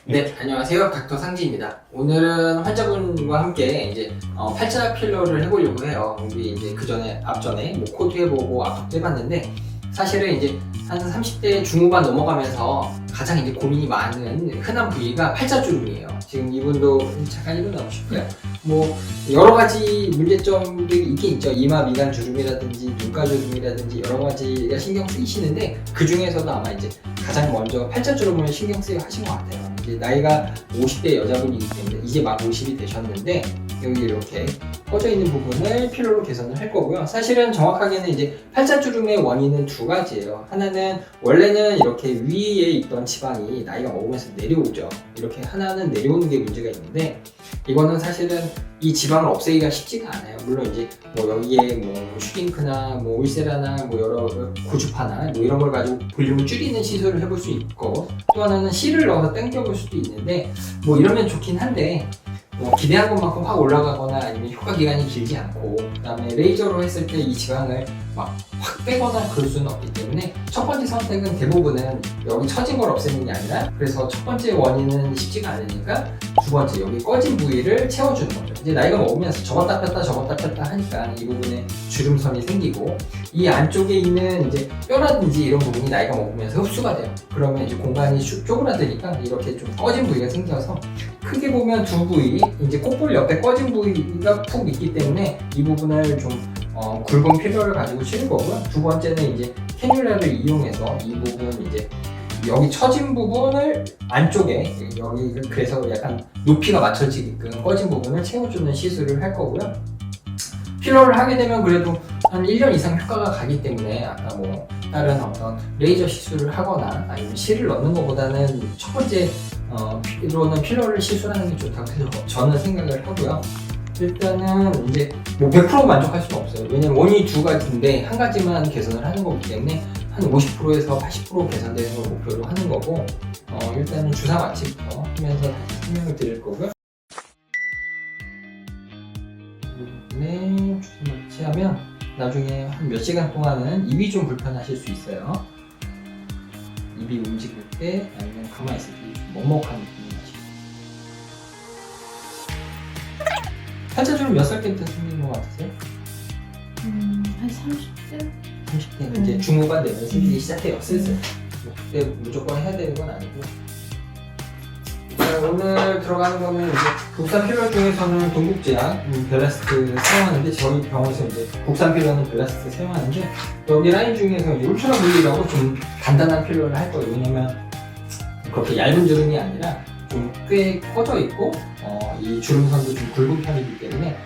네, 안녕하세요. 닥터 상지입니다. 오늘은 환자분과 함께 이제 팔자 필러를 해보려고 해요. 우리 이제 그 전에 앞전에 뭐 코도 해보고 압박도 해봤는데 사실은 이제 한 30대 중후반 넘어가면서 가장 이제 고민이 많은 흔한 부위가 팔자주름이에요. 지금 이분도 잠깐 이분 나오실까요? 뭐 여러 가지 문제점들이 있긴 있죠. 이마 미간 주름이라든지 눈가 주름이라든지 여러 가지가 신경 쓰이시는데 그 중에서도 아마 이제 가장 먼저 팔자주름을 신경 쓰여 하신 것 같아요. 이제 나이가 50대 여자분이기 때문에 이제 막 50이 되셨는데 여기 이렇게 꺼져 있는 부분을 필러로 개선을 할 거고요. 사실은 정확하게는 이제 팔자주름의 원인은 두 가지예요. 하나는 원래는 이렇게 위에 있던 지방이 나이가 먹으면서 내려오죠. 이렇게 하나는 내려오는 게 문제가 있는데 이거는 사실은 이 지방을 없애기가 쉽지가 않아요. 물론 이제 뭐 여기에 뭐 슈링크나 뭐 울세라나 뭐 여러 고주파나 뭐 이런 걸 가지고 볼륨을 줄이는 시술을 해볼 수 있고 또 하나는 실을 넣어서 당겨볼 수도 있는데 뭐 이러면 좋긴 한데 기대한 것만큼 확 올라가거나 아니면 효과 기간이 길지 않고 그 다음에 레이저로 했을 때 이 지방을 막 확 빼거나 그럴 수는 없기 때문에 첫 번째 선택은 대부분은 여기 처진 걸 없애는 게 아니라 그래서 첫 번째 원인은 쉽지가 않으니까 두 번째 여기 꺼진 부위를 채워주는 거죠. 이제 나이가 먹으면서 접었다 폈다 하니까 이 부분에 주름선이 생기고 이 안쪽에 있는 이제 뼈라든지 이런 부분이 나이가 먹으면서 흡수가 돼요. 그러면 이제 공간이 쪼그라드니까 이렇게 좀 꺼진 부위가 생겨서 크게 보면 두 부위, 이제 콧볼 옆에 꺼진 부위가 푹 있기 때문에 이 부분을 좀 굵은 필러를 가지고 치는 거고요. 두 번째는 이제 캐뉼라를 이용해서 이 부분 이제 여기 처진 부분을 안쪽에 여기 그래서 약간 높이가 맞춰지게끔 꺼진 부분을 채워주는 시술을 할 거고요. 필러를 하게 되면 그래도 한 1년 이상 효과가 가기 때문에 아까 뭐 다른 어떤 레이저 시술을 하거나 아니면 실을 넣는 것보다는 첫 번째 필러는 필러를 시술하는 게 좋다고 해서 저는 생각을 하고요. 일단은 이제 뭐 100% 만족할 수는 없어요. 왜냐면 원인이 두 가지인데 한 가지만 개선을 하는 거기 때문에 한 50%에서 80% 개선되는 걸 목표로 하는 거고 일단은 주사 마취부터 하면서 다시 설명을 드릴 거고요. 네, 주사 마취하면 나중에 한 몇 시간 동안은 입이 좀 불편하실 수 있어요. 입이 움직일 때 아니면 가만히 있을 때 좀 먹먹한 느낌이 나시죠. 팔자주름 몇 살 때부터 생긴 것 같으세요? 한 30대? 30대 이제 중후반 되면 생기기 시작해요. 슬슬. 뭐 그때 무조건 해야 되는 건 아니고. 자, 오늘 들어가는 거는 이제 국산 필러 중에서는 동국제약 벨라스트 사용하는데 저희 병원에서 이제 국산 필러는 벨라스트 사용하는데 여기 라인 중에서 울트라 물리라고 좀 간단한 필러를 할 거예요. 왜냐면 그렇게 얇은 주름이 아니라 좀 꽤 꺼져 있고 이 주름선도 좀 굵은 편이기 때문에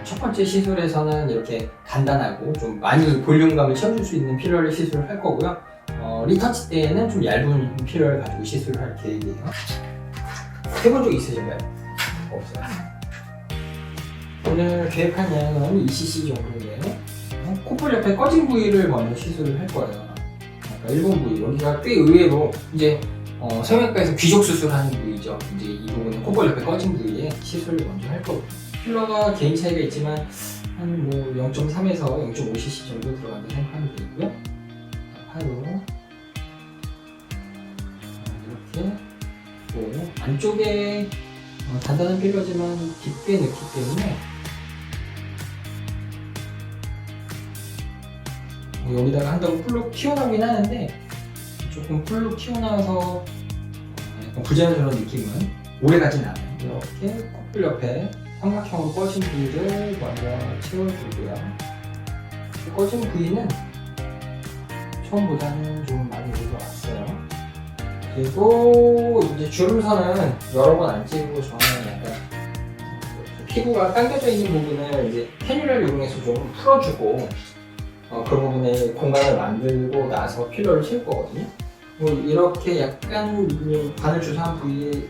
첫 번째 시술에서는 이렇게 간단하고 좀 많이 볼륨감을 채워줄 수 있는 필러를 시술을 할 거고요. 리터치 때에는 좀 얇은 필러를 가지고 시술을 할 계획이에요. 해본 적 있으신가요? 없어요. 오늘 계획한 양은 2cc 정도인데요. 콧볼 옆에 꺼진 부위를 먼저 시술을 할 거예요. 아까 일본 부위, 여기가 꽤 의외로 이제 성형외과에서 귀족 수술하는 부위죠. 이제 이 부분은 콧볼 옆에 꺼진 부위에 시술을 먼저 할 거고. 필러가 개인 차이가 있지만 한 뭐 0.3에서 0.5cc 정도 들어간다고 생각하면 되고요. 팔로 이렇게 안쪽에 단단한 필러지만 깊게 넣기 때문에 여기다가 한다고 풀로 튀어나오긴 하는데 조금 풀로 튀어나와서 약간 부자연스러운 느낌은 오래가진 않아요. 이렇게 콧볼 옆에 삼각형으로 꺼진 부위를 먼저 채워주고요. 꺼진 부위는 처음보다는 좀 많이 올라왔어요. 그리고 이제 주름선은 여러 번 안 찌르고 저는 약간 피부가 당겨져 있는 부분을 이제 캐뉼라를 이용해서 좀 풀어주고 그 부분에 공간을 만들고 나서 필러를 칠 거거든요. 이렇게 약간 바늘 주사한 부위에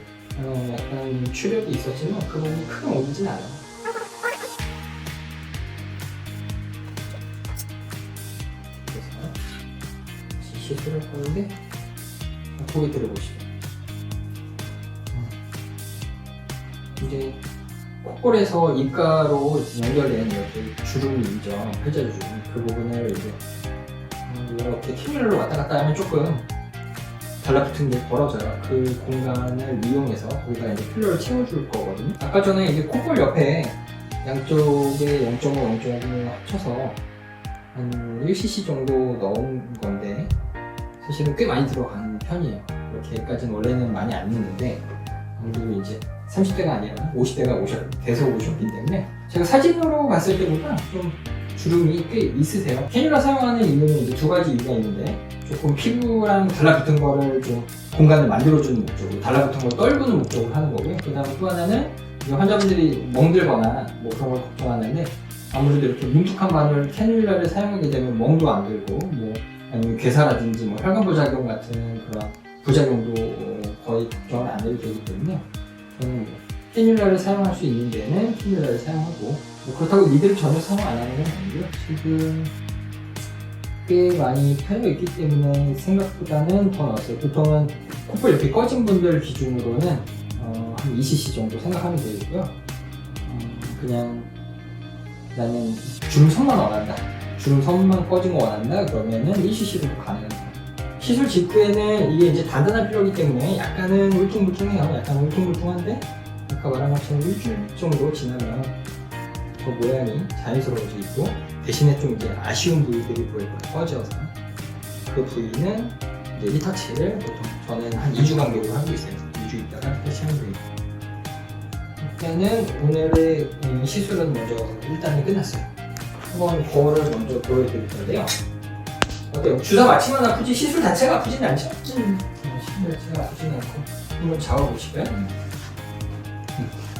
약간 출혈이 있었지만 그 부분이 크게 옮기진 않아요. 그래서 다시 시술을 하는데 고개 들어보시죠. 이제 콧볼에서 입가로 연결된 이렇게 주름이 있죠. 팔자주름. 그 부분을 이제 이렇게 캐뉼라로 왔다 갔다 하면 조금 달라붙은 게 벌어져요. 그 공간을 이용해서 거기다 이제 필러를 채워줄 거거든요. 아까 전에 이제 콧볼 옆에 양쪽에 0.5, 0.5를 합쳐서 한 1cc 정도 넣은 건데 사실은 꽤 많이 들어간 편이에요. 이렇게까지는 원래는 많이 안 넣는데 아무래도 이제 30대가 아니라 50대가 돼서 오셨기 때문에 제가 사진으로 봤을 때보다 좀 주름이 꽤 있으세요. 캐뉼라 사용하는 이유는 이제 두 가지 이유가 있는데 조금 피부랑 달라붙은 거를 좀 공간을 만들어주는 목적으로 달라붙은 걸 떨구는 목적으로 하는 거고요. 그 다음 또 하나는 이제 환자분들이 멍들거나 뭐 그런 걸 걱정하는데 아무래도 이렇게 뭉툭한 바늘 캐뉼라를 사용하게 되면 멍도 안 들고 뭐 아니면 괴사라든지 뭐 혈관 부작용 같은 그런 부작용도 거의 걱정을 안 해도 되기 때문에 저는 뭐 캐뉼라를 사용할 수 있는 데는 캐뉼라를 사용하고 뭐 그렇다고 니들 전혀 사용 안 하는 건 아니고요. 지금 꽤 많이 파여 있기 때문에 생각보다는 더 넣었어요. 보통은 콧볼 옆이 꺼진 분들 기준으로는 한 2cc 정도 생각하면 되고요. 그냥 나는 주름선만 원한다. 주름선만 꺼진 거 원한다. 그러면은 1cc로도 가능합니다. 시술 직후에는 이게 이제 단단한 필러이기 때문에 약간은 울퉁불퉁해요. 약간 울퉁불퉁한데 아까 말한 것처럼 일주일 정도 지나면 그 모양이 자연스러워지고 대신에 좀 이제 아쉬운 부위들이 보일 거예요. 꺼져서 그 부위는 이제 리터치를 보통 저는 한 2주 간격으로 하고 있어요. 2주 있다가 리터치하면 되겠고 일단은 오늘의 시술은 먼저 일단은 끝났어요. 한번 거울을 먼저 보여드릴 건데요. 어때요? 주사 맞히면 아프지 시술 자체가 아프진 않죠? 시술 자체가 아프진 않고 한번 잡아보실까요?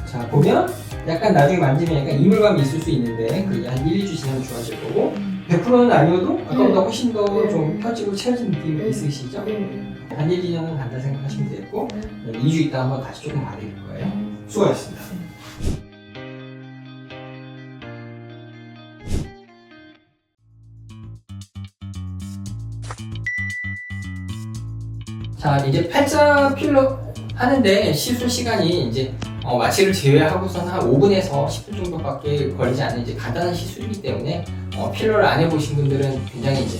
자 보면 약간 나중에 만지면 약간 이물감이 있을 수 있는데 그게 한 1, 2주 지나면 좋아질 거고 100%는 아니어도 아까보다 훨씬 더 좀 펴지고 채워진 느낌이 있으시죠? 한 1, 2년은 간다 생각하시면 되겠고 2주 있다 한번 다시 조금 봐드릴 거예요. 수고하셨습니다. 자 이제 팔자 필러 하는데 시술 시간이 이제 마취를 제외하고서는 한 5분에서 10분 정도밖에 걸리지 않는 이제 간단한 시술이기 때문에 필러를 안 해보신 분들은 굉장히 이제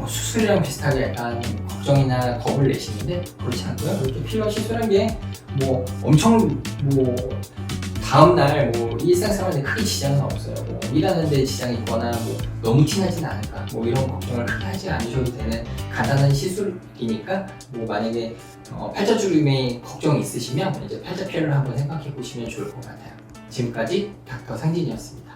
수술이랑 비슷하게 약간 걱정이나 겁을 내시는데 그렇지 않고요. 이렇게 필러 시술한 게 뭐 엄청 뭐 다음날 뭐 일상생활에 크게 지장은 없어요. 뭐 일하는데 지장이 있거나 뭐 너무 티나지는 않을까 뭐 이런 걱정을 크게 하지 않으셔도 되는 간단한 시술이니까 뭐 만약에 팔자주름에 걱정이 있으시면 이제 팔자 필러를 한번 생각해 보시면 좋을 것 같아요. 지금까지 닥터 상진이었습니다.